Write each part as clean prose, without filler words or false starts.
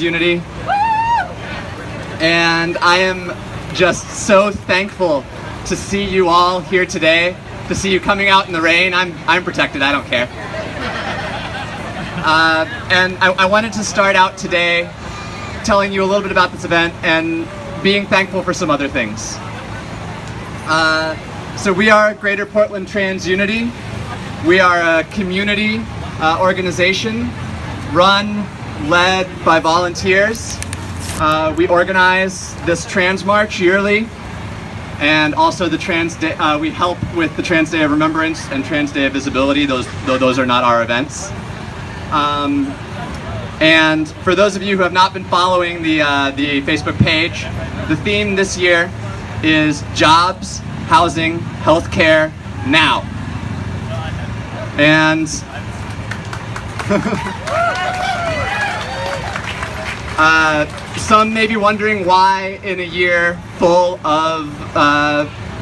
Unity. And I am just so thankful to see you all here today, to see you coming out in the rain. I'm protected, I don't care. And I wanted to start out today telling you a little bit about this event and being thankful for some other things. So we are Greater Portland Trans Unity. We are a community organization led by volunteers. We organize this Trans March yearly, and also the Trans Day. We help with the Trans Day of Remembrance and Trans Day of Visibility, though those are not our events. And for those of you who have not been following the Facebook page, the theme this year is Jobs, Housing, Healthcare, Now. And some may be wondering why, in a year full of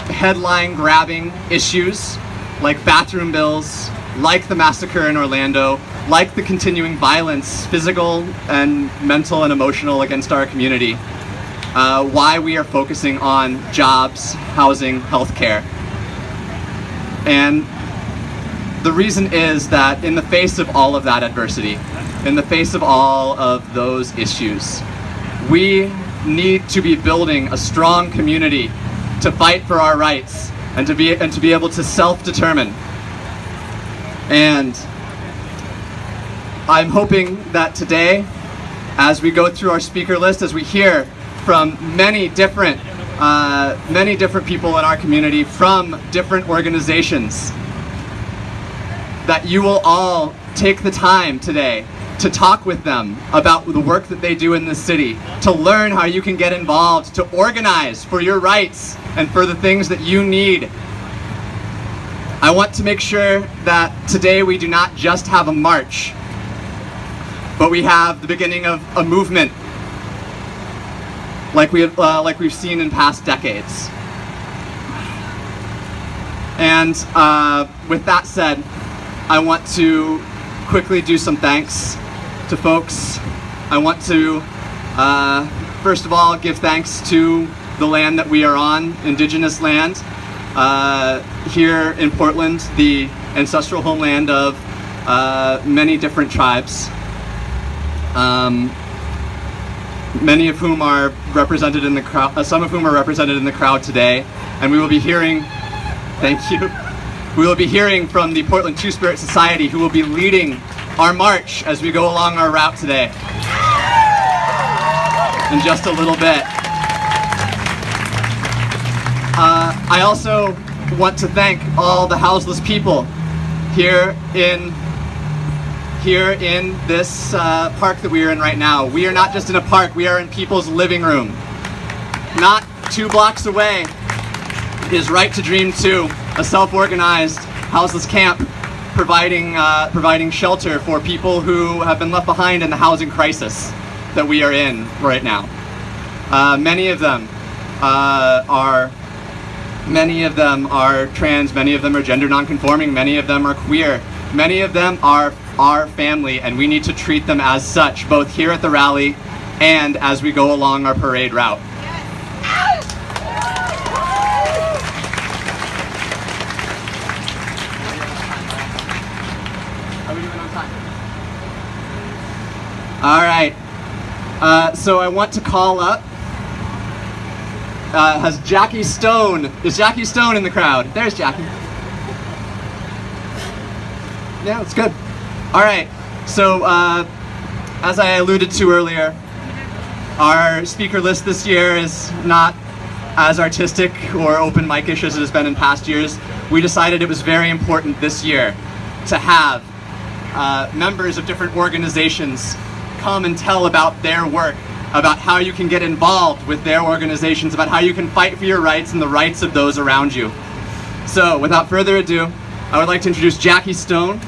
headline-grabbing issues like bathroom bills, like the massacre in Orlando, like the continuing violence, physical and mental and emotional, against our community, why we are focusing on jobs, housing, healthcare. And the reason is that in the face of all of that adversity, in the face of all of those issues, we need to be building a strong community to fight for our rights and to be able to self-determine. And I'm hoping that today, as we go through our speaker list, as we hear from many different people in our community from different organizations, that you will all take the time today to talk with them about the work that they do in this city, to learn how you can get involved, to organize for your rights and for the things that you need. I want to make sure that today we do not just have a march, but we have the beginning of a movement like we've seen in past decades. And with that said, I want to quickly do some thanks to folks. I want to, first of all, give thanks to the land that we are on, Indigenous land, here in Portland, the ancestral homeland of many different tribes, many of whom are represented in the crowd, some of whom are represented in the crowd today, and we will be hearing, thank you, we will be hearing from the Portland Two-Spirit Society, who will be leading our march as we go along our route today in just a little bit. I also want to thank all the houseless people here in this park that we are in right now. We are not just in a park, we are in people's living room. Not 2 blocks away is Right to Dream 2, a self-organized houseless camp providing shelter for people who have been left behind in the housing crisis that we are in right now. Many of them are trans, many of them are gender nonconforming, many of them are queer, many of them are our family, and we need to treat them as such, both here at the rally and as we go along our parade route. All right, so I want to call up, is Jackie Stone in the crowd? There's Jackie. Yeah, that's good. All right, so as I alluded to earlier, our speaker list this year is not as artistic or open mic-ish as it has been in past years. We decided it was very important this year to have members of different organizations come and tell about their work, about how you can get involved with their organizations, about how you can fight for your rights and the rights of those around you. So, without further ado, I would like to introduce Jackie Stone.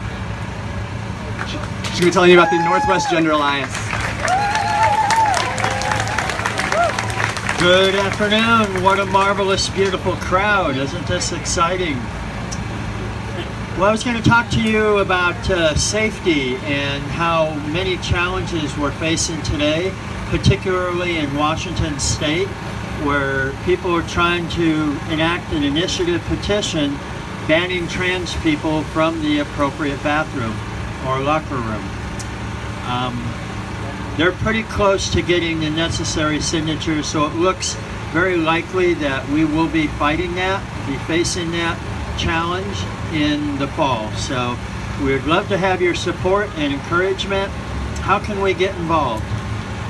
She's going to be telling you about the Northwest Gender Alliance. Good afternoon. What a marvelous, beautiful crowd. Isn't this exciting? Well, I was going to talk to you about safety and how many challenges we're facing today, particularly in Washington State, where people are trying to enact an initiative petition banning trans people from the appropriate bathroom or locker room. They're pretty close to getting the necessary signatures, so it looks very likely that we will be fighting that, be facing that challenge in the fall. So we'd love to have your support and encouragement. How can we get involved?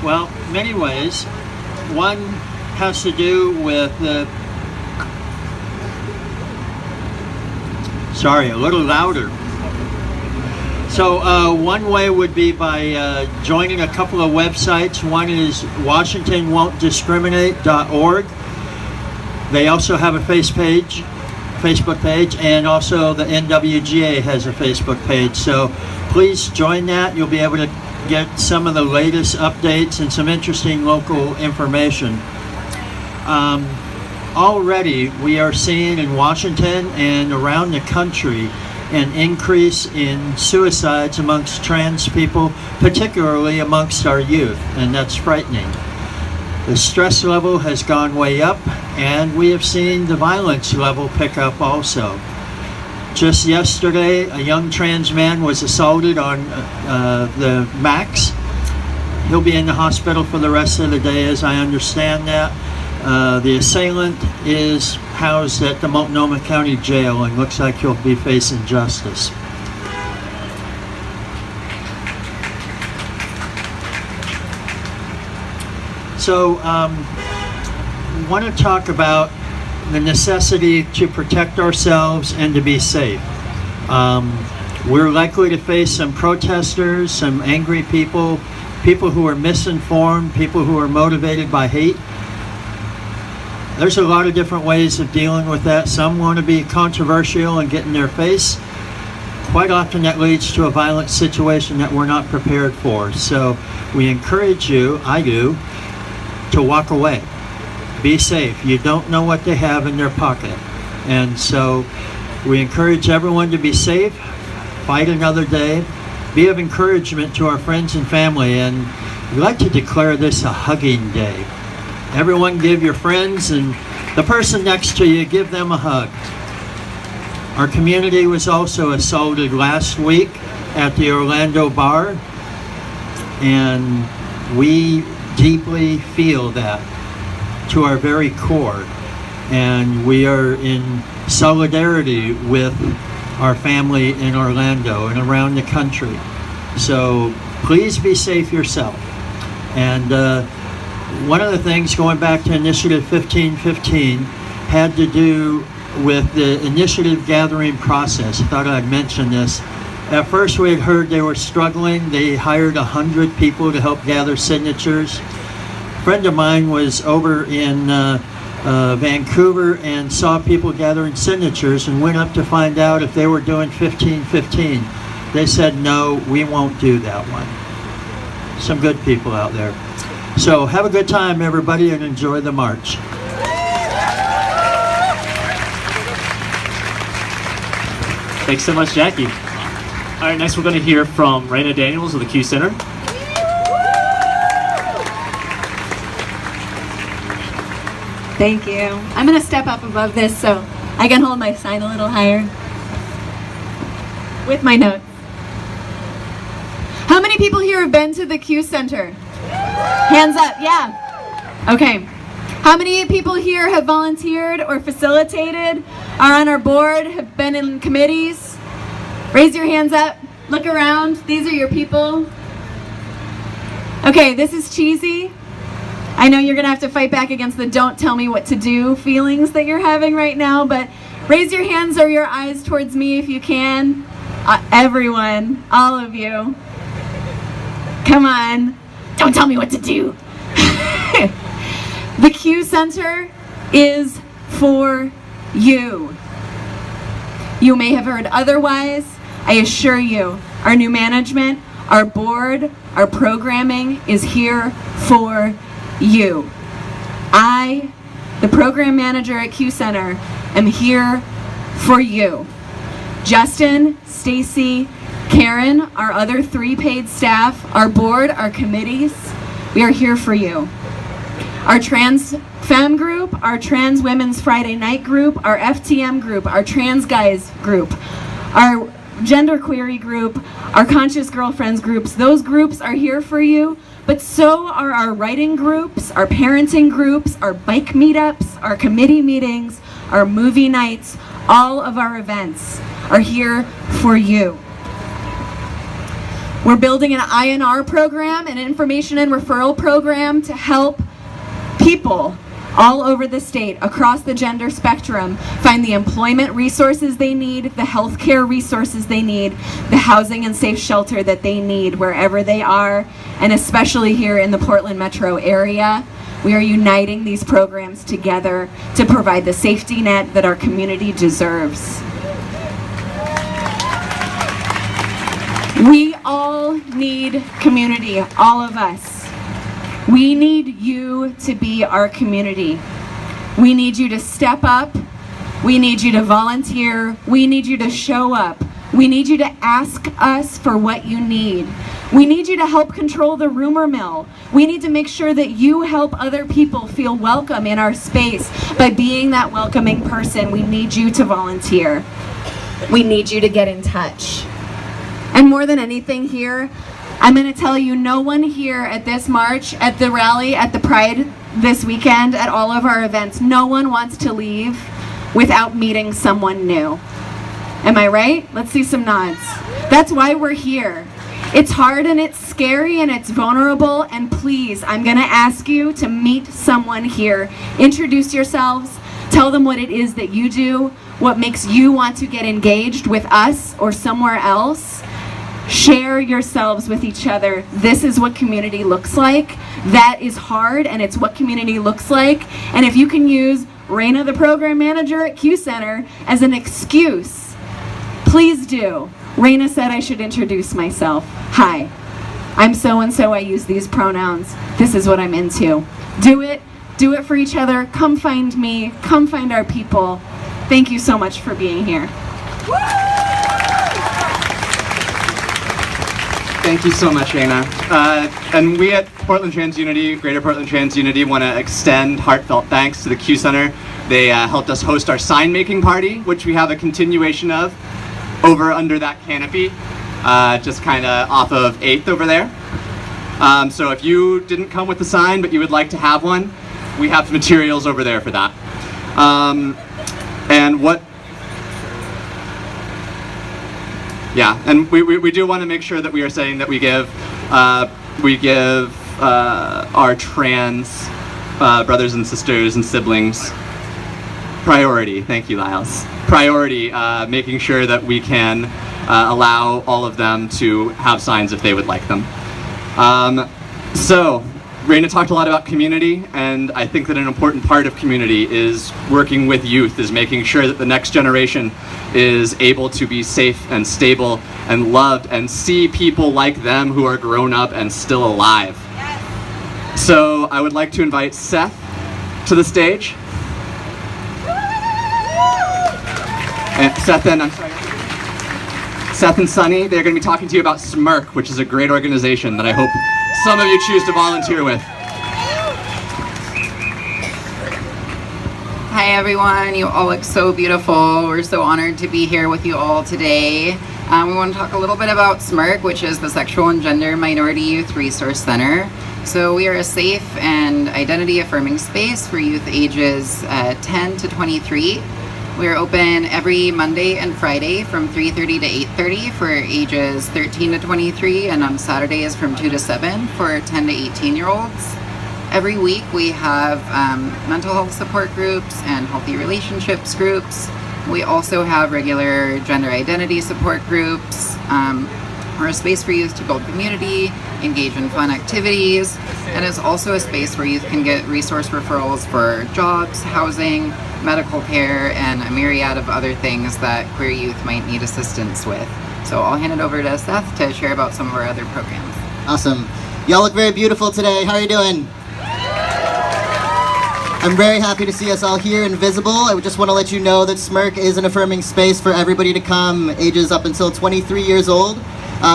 Well, many ways. One has to do with sorry, a little louder. So one way would be by joining a couple of websites. One is WashingtonWon'tDiscriminate.org. They also have a Facebook page, and also the NWGA has a Facebook page. So please join that. You'll be able to get some of the latest updates and some interesting local information. Already we are seeing in Washington and around the country an increase in suicides amongst trans people, particularly amongst our youth, and that's frightening. The stress level has gone way up, and we have seen the violence level pick up also. Just yesterday, a young trans man was assaulted on the Max. He'll be in the hospital for the rest of the day, as I understand that. The assailant is housed at the Multnomah County Jail and looks like he'll be facing justice. So, want to talk about the necessity to protect ourselves and to be safe. We're likely to face some protesters, some angry people, people who are misinformed, people who are motivated by hate. There's a lot of different ways of dealing with that. Some want to be controversial and get in their face. Quite often that leads to a violent situation that we're not prepared for. So we encourage you, I do, to walk away. Be safe. You don't know what they have in their pocket. And so we encourage everyone to be safe, fight another day, be of encouragement to our friends and family, and we'd like to declare this a hugging day. Everyone give your friends and the person next to you, give them a hug. Our community was also assaulted last week at the Orlando bar, and we deeply feel that to our very core, and we are in solidarity with our family in Orlando and around the country. So please be safe yourself. And one of the things, going back to Initiative 1515, had to do with the initiative gathering process. I thought I'd mention this. At first we had heard they were struggling. They hired 100 people to help gather signatures. A friend of mine was over in Vancouver and saw people gathering signatures and went up to find out if they were doing 1515. They said, no, we won't do that one. Some good people out there. So have a good time, everybody, and enjoy the march. Thanks so much, Jackie. All right, next we're going to hear from Raina Daniels of the Q Center. Thank you. I'm going to step up above this so I can hold my sign a little higher with my notes. How many people here have been to the Q Center? Hands up, yeah. Okay. How many people here have volunteered or facilitated, are on our board, have been in committees? Raise your hands up, look around, these are your people. Okay, this is cheesy. I know you're gonna have to fight back against the don't tell me what to do feelings that you're having right now, but raise your hands or your eyes towards me if you can. Everyone, all of you. Come on, don't tell me what to do. The Q Center is for you. You may have heard otherwise. I assure you, our new management, our board, our programming is here for you. I, the program manager at Q Center, am here for you. Justin, Stacy, Karen, our other 3 paid staff, our board, our committees, we are here for you. Our Trans Femme group, our Trans Women's Friday Night group, our FTM group, our Trans Guys group, our Gender Query group, our Conscious Girlfriends groups, those groups are here for you, but so are our writing groups, our parenting groups, our bike meetups, our committee meetings, our movie nights, all of our events are here for you. We're building an INR program, an information and referral program to help people all over the state, across the gender spectrum, find the employment resources they need, the healthcare resources they need, the housing and safe shelter that they need wherever they are, and especially here in the Portland metro area. We are uniting these programs together to provide the safety net that our community deserves. We all need community, all of us. We need you to be our community. We need you to step up. We need you to volunteer. We need you to show up. We need you to ask us for what you need. We need you to help control the rumor mill. We need to make sure that you help other people feel welcome in our space by being that welcoming person. We need you to volunteer. We need you to get in touch. And more than anything here, I'm going to tell you, no one here at this march, at the rally, at the Pride this weekend, at all of our events, no one wants to leave without meeting someone new. Am I right? Let's see some nods. That's why we're here. It's hard and it's scary and it's vulnerable, and please, I'm going to ask you to meet someone here. Introduce yourselves. Tell them what it is that you do, what makes you want to get engaged with us or somewhere else. Share yourselves with each other. This is what community looks like. That is hard, and it's what community looks like. And if you can use Raina, the program manager at Q Center, as an excuse, please do. Raina said I should introduce myself. Hi, I'm so-and-so, I use these pronouns. This is what I'm into. Do it for each other. Come find me, come find our people. Thank you so much for being here. Thank you so much, Raina. And we at Portland Trans Unity, Greater Portland Trans Unity, want to extend heartfelt thanks to the Q Center. They helped us host our sign-making party, which we have a continuation of over under that canopy, just kind of off of 8th over there. So if you didn't come with a sign, but you would like to have one, we have materials over there for that. And we do want to make sure that we are saying that we give our trans brothers and sisters and siblings priority. Thank you, Lyles. Priority, making sure that we can allow all of them to have signs if they would like them. So, Raina talked a lot about community, and I think that an important part of community is working with youth, is making sure that the next generation is able to be safe and stable and loved and see people like them who are grown up and still alive. Yes. So I would like to invite Seth to the stage. And Seth and Sunny, they're going to be talking to you about Smirk, which is a great organization that I hope some of you choose to volunteer with. Hi everyone, you all look so beautiful. We're so honored to be here with you all today. We want to talk a little bit about Smirk, which is the Sexual and Gender Minority Youth Resource Center. So we are a safe and identity affirming space for youth ages 10 to 23. We are open every Monday and Friday from 3:30 to 8:30 for ages 13 to 23, and on Saturdays from 2 to 7 for 10 to 18-year-olds. Every week we have mental health support groups and healthy relationships groups. We also have regular gender identity support groups. We're a space for youth to build community, engage in fun activities, and it's also a space where youth can get resource referrals for jobs, housing, medical care, and a myriad of other things that queer youth might need assistance with. So I'll hand it over to Seth to share about some of our other programs. Awesome. Y'all look very beautiful today. How are you doing? I'm very happy to see us all here and visible. I would just want to let you know that Smirk is an affirming space for everybody to come, ages up until 23 years old.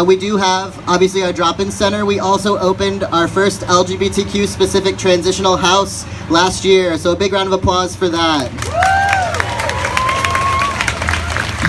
We do have, obviously, our drop-in center. We also opened our first LGBTQ-specific transitional house last year, so a big round of applause for that.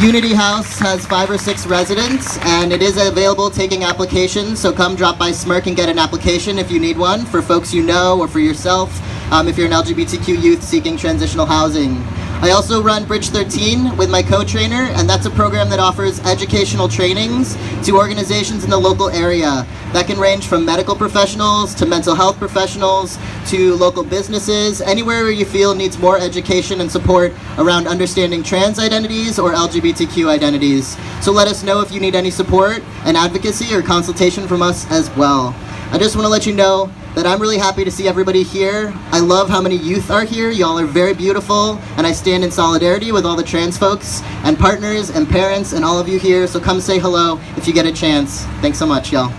Unity House has 5 or 6 residents, and it is available taking applications, so come drop by Smirk and get an application if you need one, for folks you know or for yourself, if you're an LGBTQ youth seeking transitional housing. I also run Bridge 13 with my co-trainer, and that's a program that offers educational trainings to organizations in the local area. That can range from medical professionals to mental health professionals to local businesses, anywhere where you feel needs more education and support around understanding trans identities or LGBTQ identities. So let us know if you need any support and advocacy or consultation from us as well. I just want to let you know that I'm really happy to see everybody here. I love how many youth are here. Y'all are very beautiful, and I stand in solidarity with all the trans folks and partners and parents and all of you here, so come say hello if you get a chance. Thanks so much, y'all.